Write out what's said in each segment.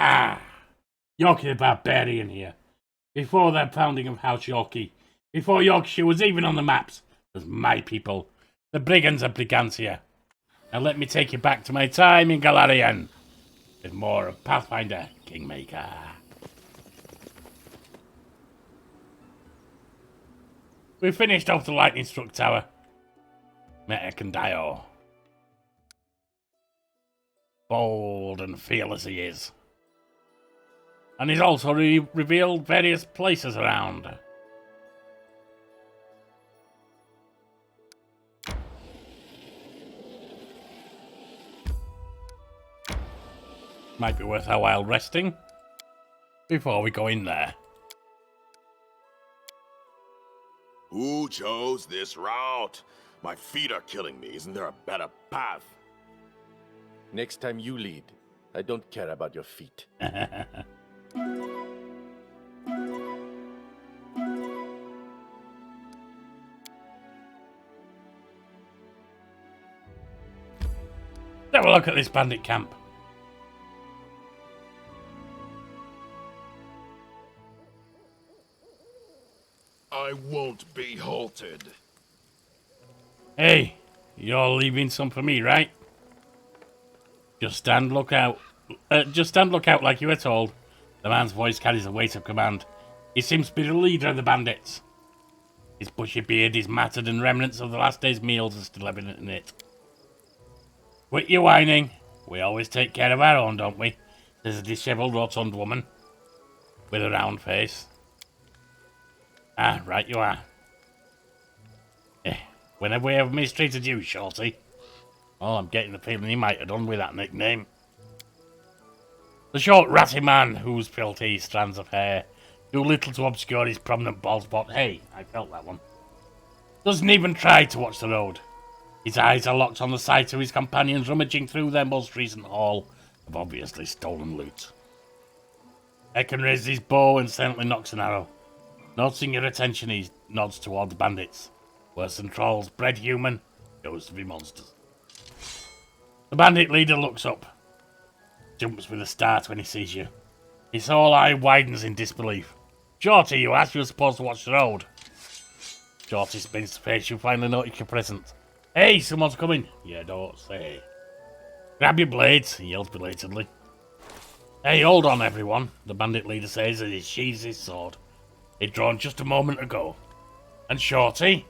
Ah! Yorkie the Barbarian here. Before the founding of House Yorkie, before Yorkshire was even on the maps, was my people, the brigands of Brigantia. Now let me take you back to my time in Golarion, with more of Pathfinder Kingmaker. We finished off the lightning struck tower. Met Ekandio. Bold and fearless he is. And he's also revealed various places around. Might be worth our while resting before we go in there. Who chose this route? My feet are killing me. Isn't there a better path? Next time you lead. I don't care about your feet. Have a look at this bandit camp. I won't be halted. Hey, you're leaving some for me, right? Just stand lookout. Just stand lookout like you were told. The man's voice carries the weight of command. He seems to be the leader of the bandits. His bushy beard is matted and remnants of the last day's meals are still evident in it. Quit your whining. We always take care of our own, don't we? There's a dishevelled rotund woman with a round face. Ah, right you are. When have we ever mistreated you, Shorty? Oh, I'm getting the feeling he might have done with that nickname. The short, ratty man whose filthy strands of hair do little to obscure his prominent bald spot. Hey, I felt that one. Doesn't even try to watch the road. His eyes are locked on the sight of his companions rummaging through their most recent haul of obviously stolen loot. Ekan raises his bow and silently knocks an arrow. Noticing your attention, he nods toward the bandits. Worse than trolls, bred human, goes to be monsters. The bandit leader looks up. Jumps with a start when he sees you. His whole eye widens in disbelief. Shorty, you asked, you were supposed to watch the road. Shorty spins to face you, finally notice your presence. Hey, someone's coming. You don't say. Grab your blades, he yells belatedly. Hey, hold on, everyone, the bandit leader says as he sheathes his sword. He'd drawn just a moment ago. And Shorty,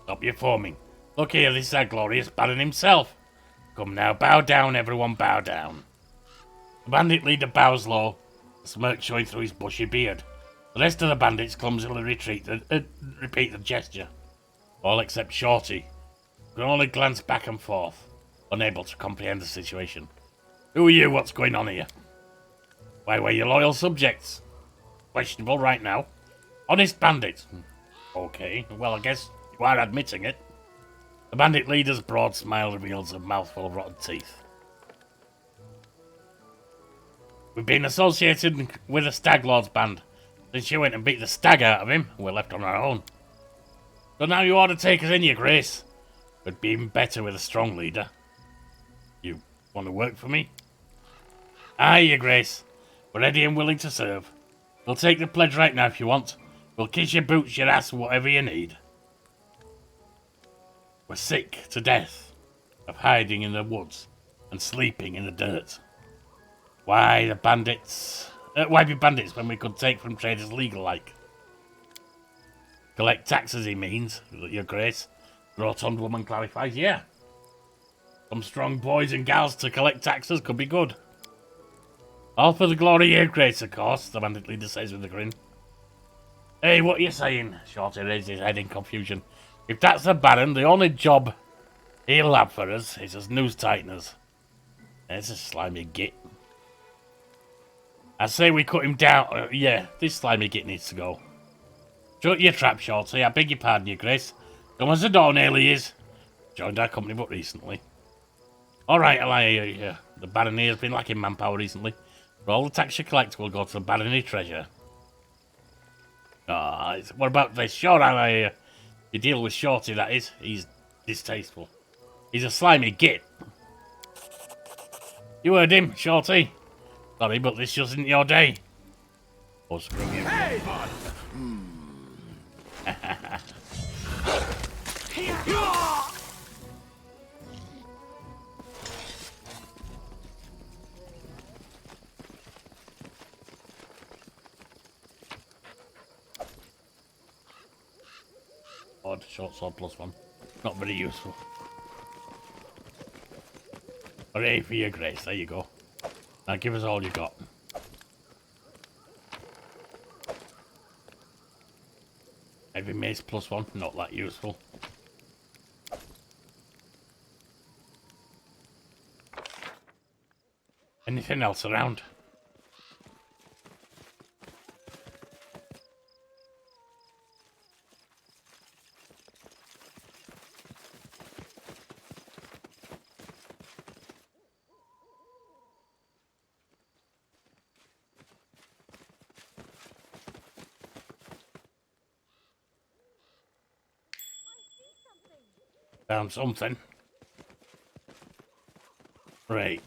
stop your foaming. Look here, this is our glorious Baron himself. Come now, bow down, everyone, bow down. The bandit leader bows low, a smirk showing through his bushy beard. The rest of the bandits clumsily repeat the gesture. All except Shorty, who can only glance back and forth, unable to comprehend the situation. Who are you? What's going on here? Why, we're your loyal subjects. Questionable right now. Honest bandits. Okay, well, I guess you are admitting it. The bandit leader's broad smile reveals a mouthful of rotten teeth. We've been associated with the Stag Lord's band. Since you went and beat the stag out of him, we're left on our own. So now you ought to take us in, your grace. Would be even better with a strong leader. You want to work for me? Aye, your grace. We're ready and willing to serve. We'll take the pledge right now if you want. We'll kiss your boots, your ass, whatever you need. We're sick to death of hiding in the woods and sleeping in the dirt. Why be bandits when we could take from traders legal-like? Collect taxes, he means, your grace. The rotund woman clarifies, yeah. Some strong boys and gals to collect taxes could be good. All for the glory of your grace, of course, the bandit leader says with a grin. Hey, what are you saying? Shorty raised his head in confusion. If that's the Baron, the only job he'll have for us is as news tighteners. It's a slimy git. I say we cut him down. Yeah, this slimy git needs to go. Shut your trap, Shorty. I beg your pardon, your grace. Dumb as a doornail he is. Joined our company but recently. Alright, I'll hear you. The barony has been lacking manpower recently. But all the tax you collect will go to the barony treasure. What about this? Sure, I'll hear you. You deal with Shorty, that is. He's distasteful. He's a slimy git. You heard him, Shorty. Sorry, but this just isn't your day. Oh, screw you. Hey, bud! Odd, short sword +1. Not very useful. Hooray for your grace, there you go. Now give us all you got. Heavy mace +1, not that useful. Anything else around? Found something. Right.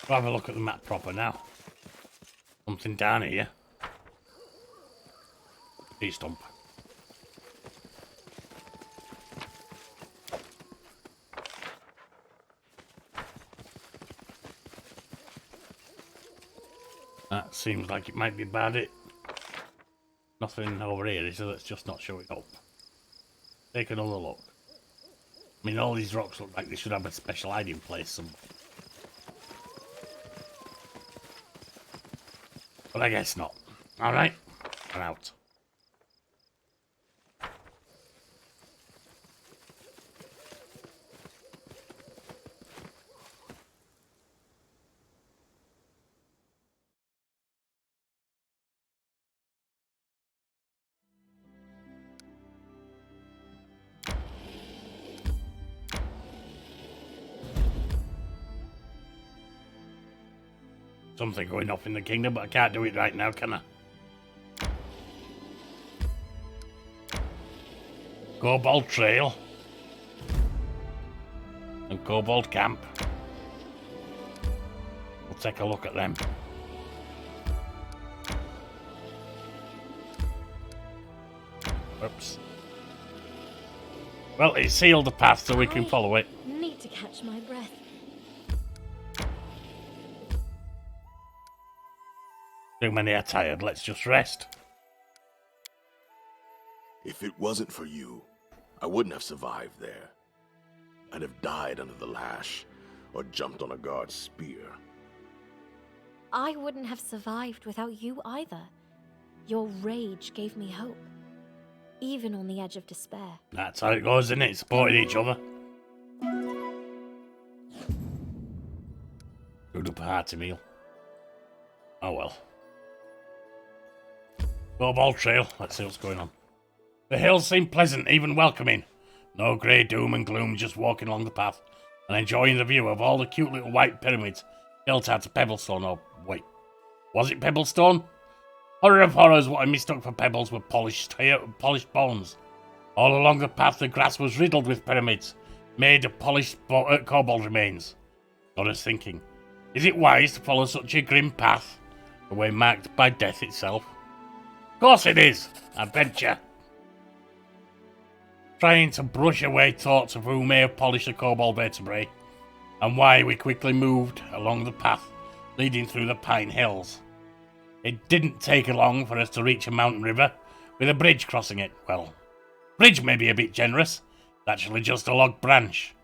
We'll have a look at the map proper now. Something down here. Tree stump. That seems like it might be about it. Nothing over here, so that's just not showing up. Take another look. I mean, all these rocks look like they should have a special hiding place somewhere. But I guess not. Alright, I'm out. Something going off in the kingdom, but I can't do it right now, can I? Kobold Trail. And Kobold Camp. We'll take a look at them. Oops. Well, it sealed the path so we can follow it. Need to catch my breath. Too many are tired, let's just rest. If it wasn't for you, I wouldn't have survived there. I'd have died under the lash, or jumped on a guard's spear. I wouldn't have survived without you either. Your rage gave me hope, even on the edge of despair. That's how it goes, isn't it? Supporting each other. Good up a hearty meal. Oh well. Kobold Trail, let's see what's going on. The hills seem pleasant, even welcoming. No grey doom and gloom, just walking along the path and enjoying the view of all the cute little white pyramids built out of pebblestone. Oh, wait. Was it pebblestone? Horror of horrors, what I mistook for pebbles were polished bones. All along the path, the grass was riddled with pyramids, made of polished kobold remains. Got us thinking, is it wise to follow such a grim path, a way marked by death itself? Of course it is! Adventure! Trying to brush away thoughts of who may have polished the kobold vertebrae, and why we quickly moved along the path leading through the Pine Hills. It didn't take long for us to reach a mountain river, with a bridge crossing it. Well, bridge may be a bit generous. It's actually just a log branch,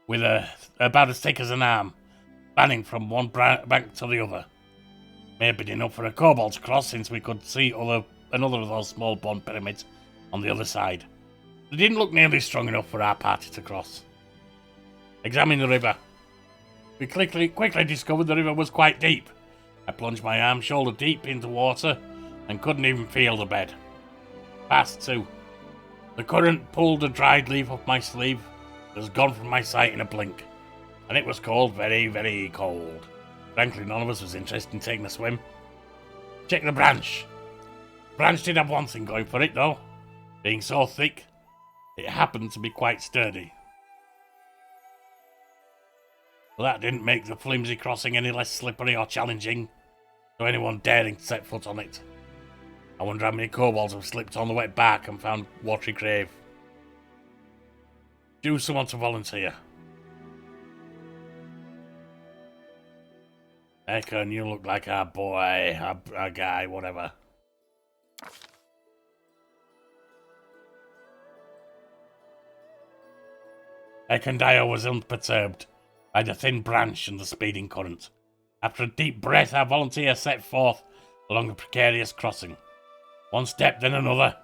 with about as thick as an arm, spanning from one bank to the other. May have been enough for a kobold to cross, since we could see another of those small bone pyramids on the other side. They didn't look nearly strong enough for our party to cross. Examine the river. We quickly discovered the river was quite deep. I plunged my arm shoulder deep into water and couldn't even feel the bed. Fast too. The current pulled a dried leaf off my sleeve. It was gone from my sight in a blink. And it was cold, very, very cold. Frankly, none of us was interested in taking a swim. Check the branch. The branch did have one thing going for it, though. Being so thick, it happened to be quite sturdy. But that didn't make the flimsy crossing any less slippery or challenging to anyone daring to set foot on it. I wonder how many kobolds have slipped on the wet bark and found watery grave. Do someone to volunteer. Ekon, you look like our boy, our guy, whatever. Ekondio was unperturbed by the thin branch and the speeding current. After a deep breath, our volunteer set forth along the precarious crossing. One step, then another.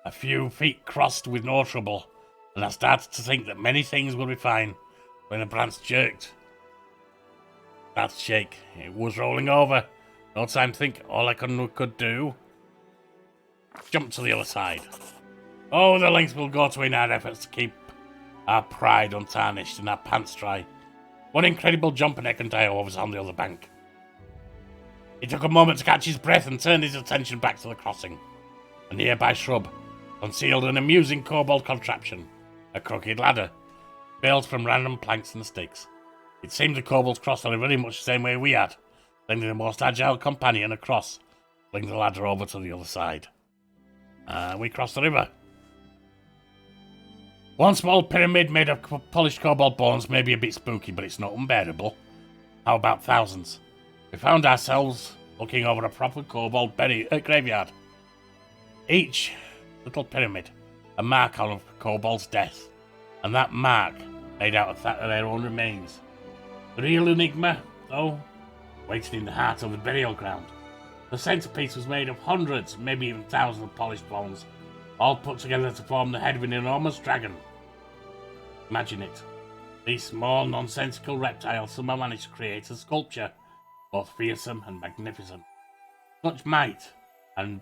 A few feet crossed with no trouble, and I started to think that many things would be fine when the branch jerked. That shake. It was rolling over. No time to think. All I could do. Jump to the other side. Oh, the length we'll go to in our efforts to keep our pride untarnished and our pants dry. One incredible jump and Ekondio was on the other bank. He took a moment to catch his breath and turned his attention back to the crossing. A nearby shrub concealed an amusing kobold contraption, a crooked ladder, built from random planks and sticks. It seemed the kobolds crossed the river very much the same way we had, letting the most agile companion across, fling the ladder over to the other side. We crossed the river. One small pyramid made of polished kobold bones may be a bit spooky, but it's not unbearable. How about thousands? We found ourselves looking over a proper kobold graveyard. Each little pyramid, a mark on a kobold's death, and that mark made out of their own remains. The real enigma, though, waited in the heart of the burial ground. The centerpiece was made of hundreds, maybe even thousands of polished bones, all put together to form the head of an enormous dragon. Imagine it. These small, nonsensical reptiles somehow managed to create a sculpture, both fearsome and magnificent. Such might, and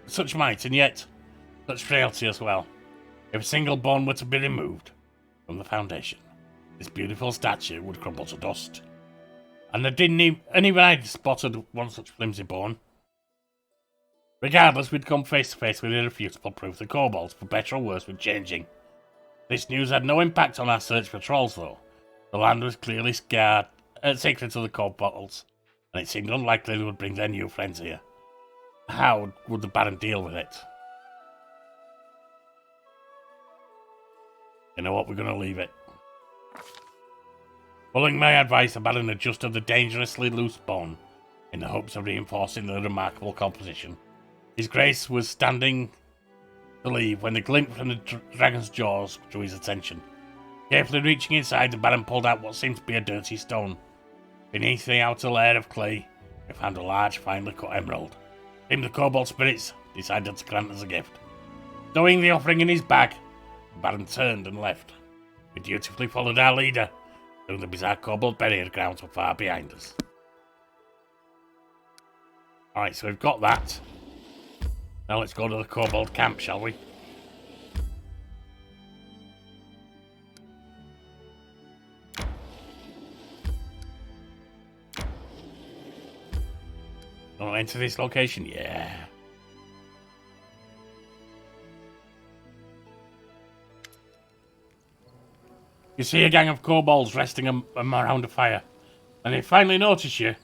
such might, and yet such frailty as well. If a single bone were to be removed from the foundation, this beautiful statue would crumble to dust. And even I'd spotted one such flimsy bone. Regardless, we'd come face to face with irrefutable proof the kobolds, for better or worse, were changing. This news had no impact on our search for trolls, though. The land was clearly sacred to the kobolds, and it seemed unlikely they would bring their new friends here. How would the Baron deal with it? You know what, we're going to leave it. Following my advice, the Baron adjusted the dangerously loose bone in the hopes of reinforcing the remarkable composition. His Grace was standing to leave when the glint from the dragon's jaws drew his attention. Carefully reaching inside, the Baron pulled out what seemed to be a dirty stone. Beneath the outer layer of clay, we found a large, finely cut emerald. Him, the kobold spirits decided to grant as a gift. Stowing the offering in his bag, the Baron turned and left. We dutifully followed our leader, though the bizarre kobold burial grounds were far behind us. Alright, so we've got that. Now let's go to the kobold camp, shall we? Gonna enter this location? Yeah. You see a gang of kobolds resting around a fire. When they finally notice you,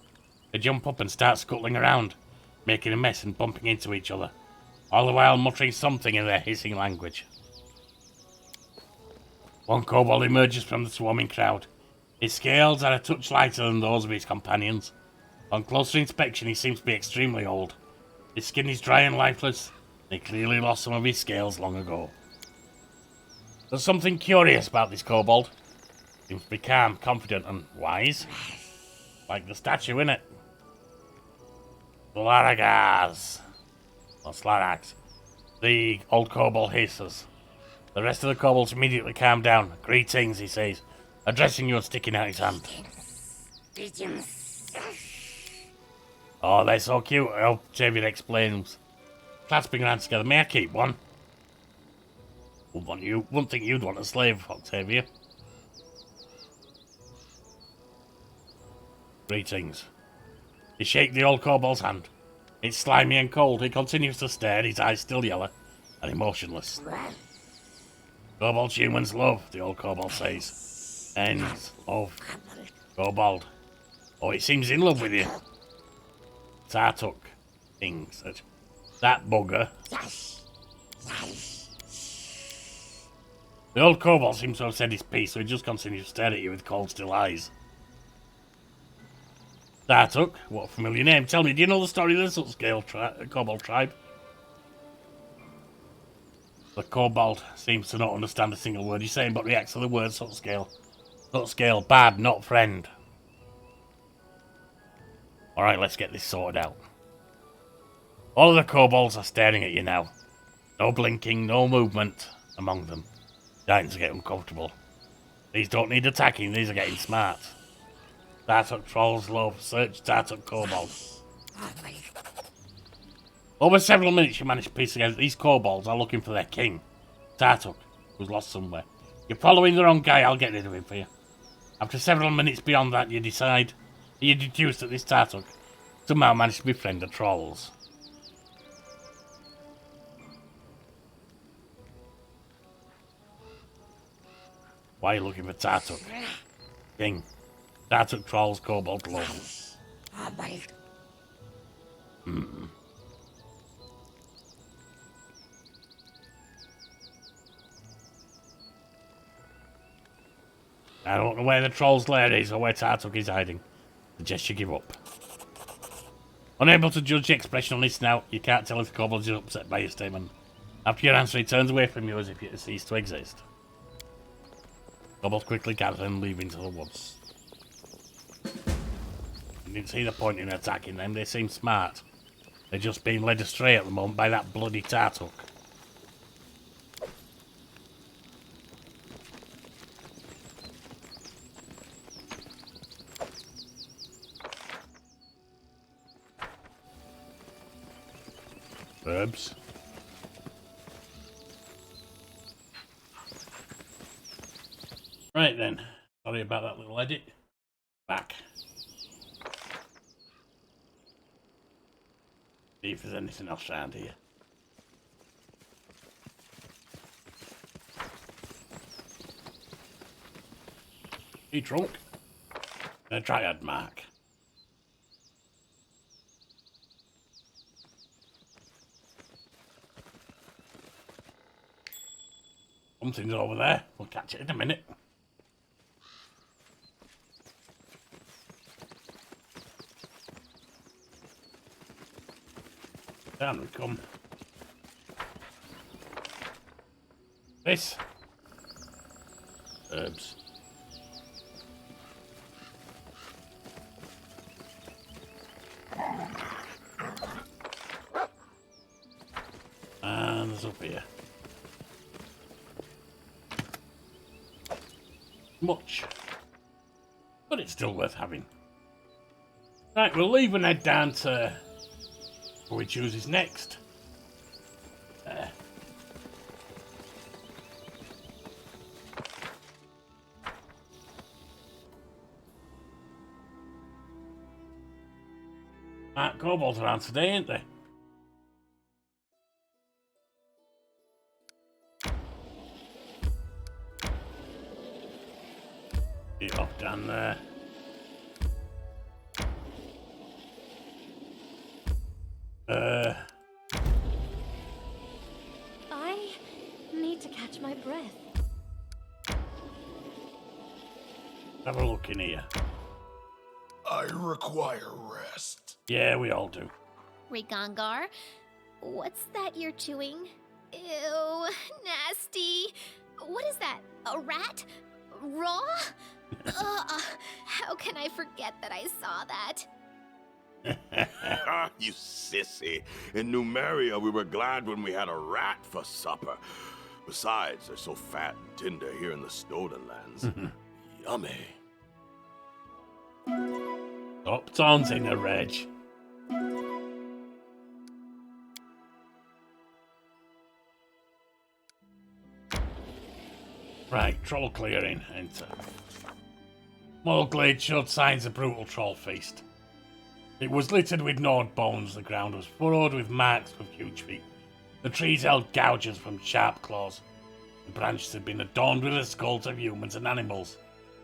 they jump up and start scuttling around, making a mess and bumping into each other, all the while muttering something in their hissing language. One kobold emerges from the swarming crowd. His scales are a touch lighter than those of his companions. On closer inspection, he seems to be extremely old. His skin is dry and lifeless, and he clearly lost some of his scales long ago. There's something curious about this kobold. Seems to be calm, confident, and wise. Like the statue, innit? Slaragas. Or Slarax. The old kobold hisses. The rest of the kobolds immediately calm down. Greetings, he says, addressing you and sticking out his hand. Oh, they're so cute. Octavia explains. Clasping hands together. May I keep one? Wouldn't think you'd want a slave, Octavia. Greetings. He shakes the old kobold's hand. It's slimy and cold. He continues to stare, his eyes still yellow. and emotionless. Kobolds humans love, the old kobold says. Ends of kobold. Oh, it seems in love with you. Tartuk thinks that bugger. The old kobold seems to have said his piece, so he just continues to stare at you with cold, still eyes. Tartuk, what a familiar name. Tell me, do you know the story of the subscale kobold tribe? The kobold seems to not understand a single word you're saying, but reacts to the word subscale. Subscale, bad, not friend. Alright, let's get this sorted out. All of the kobolds are staring at you now. No blinking, no movement among them. Starting to get uncomfortable. These don't need attacking, these are getting smart. Tartuk trolls love, search Tartuk kobold. Over several minutes you manage to piece together these kobolds are looking for their king, Tartuk, who's lost somewhere. You're following the wrong guy, I'll get rid of him for you. After several minutes beyond that you deduce that this Tartuk somehow managed to befriend the trolls. Why are you looking for Tartuk? King. Tartuk trolls, kobold love. I don't know where the troll's lair is or where Tartuk is hiding. Suggest you give up. Unable to judge the expression on his snout, you can't tell if the kobold is upset by your statement. After your answer, he turns away from you as if you had ceased to exist. Kobolds quickly gather and leave into the woods. You didn't see the point in attacking them, they seem smart. They're just being led astray at the moment by that bloody Tartuk. Herbs. Right then. Sorry about that little edit. Back. See if there's anything else around here. Tree trunk. A triad mark. Something's over there. We'll catch it in a minute. Down we come. This. Herbs. And there's up here. Much. But it's still worth having. Right, we'll leave and head down to who he chooses next. There. Right, kobolds around today, ain't they? Get off down there. I need to catch my breath. Have a look in here. I require rest. Yeah, we all do. Rigangar, what's that you're chewing? Ew, nasty. What is that? A rat? Raw? How can I forget that I saw that? You sissy. In Numeria, we were glad when we had a rat for supper. Besides, they're so fat and tender here in the Snowden lands. Yummy. Stop taunting a reg. Right, troll clearing. Enter. Small glade showed signs of brutal troll feast. It was littered with gnawed bones. The ground was furrowed with marks of huge feet. The trees held gouges from sharp claws. The branches had been adorned with the skulls of humans and animals,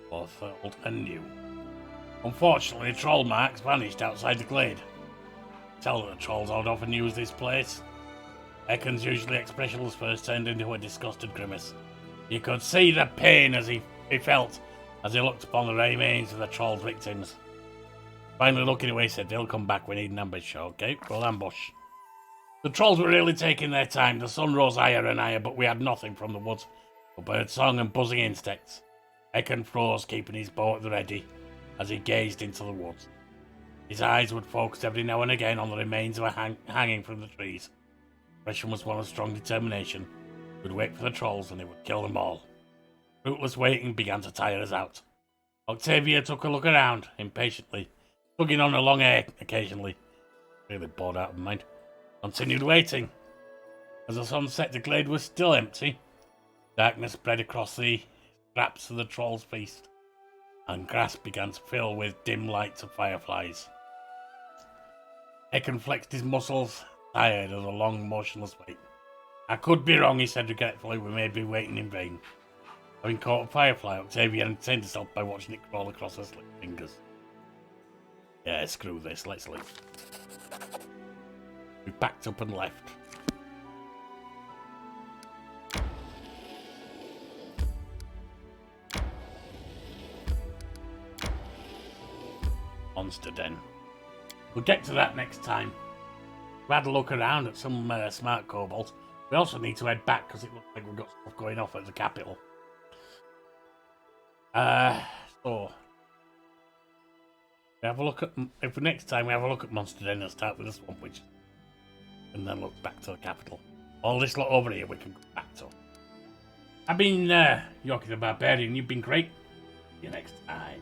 both old and new. Unfortunately, troll marks vanished outside the glade. Tell that the trolls had often used this place. Ekken's usually expressionless face turned into a disgusted grimace. You could see the pain as he felt as he looked upon the remains of the troll's victims. Finally looking away, he said, "They'll come back, we need an ambush." Okay, we'll ambush. The trolls were really taking their time. The sun rose higher and higher, but we had nothing from the woods but birdsong and buzzing insects. Ekken froze, keeping his bow at the ready as he gazed into the woods. His eyes would focus every now and again on the remains of a hanging from the trees. Expression was one of strong determination. He would wait for the trolls and he would kill them all. Fruitless waiting began to tire us out. Octavia took a look around, impatiently, tugging on a long hair occasionally. Really bored out of her mind. Continued waiting. As the sun set, the glade was still empty. Darkness spread across the scraps of the troll's feast, and grass began to fill with dim lights of fireflies. Ekken flexed his muscles, tired of the long, motionless wait. "I could be wrong," he said regretfully. "We may be waiting in vain." Having caught a firefly, Octavia entertained herself by watching it crawl across her slick fingers. Yeah, screw this, let's leave. We packed up and left. Monster Den. We'll get to that next time. We had a look around at some smart kobolds. We also need to head back because it looks like we've got stuff going off at the capital. So we have a look at, if next time we have a look at Monster Den and start with the Swamp Witch, and then look back to the capital. All this lot over here we can go back to. I've been Yorkie the Barbarian. You've been great. See you next time.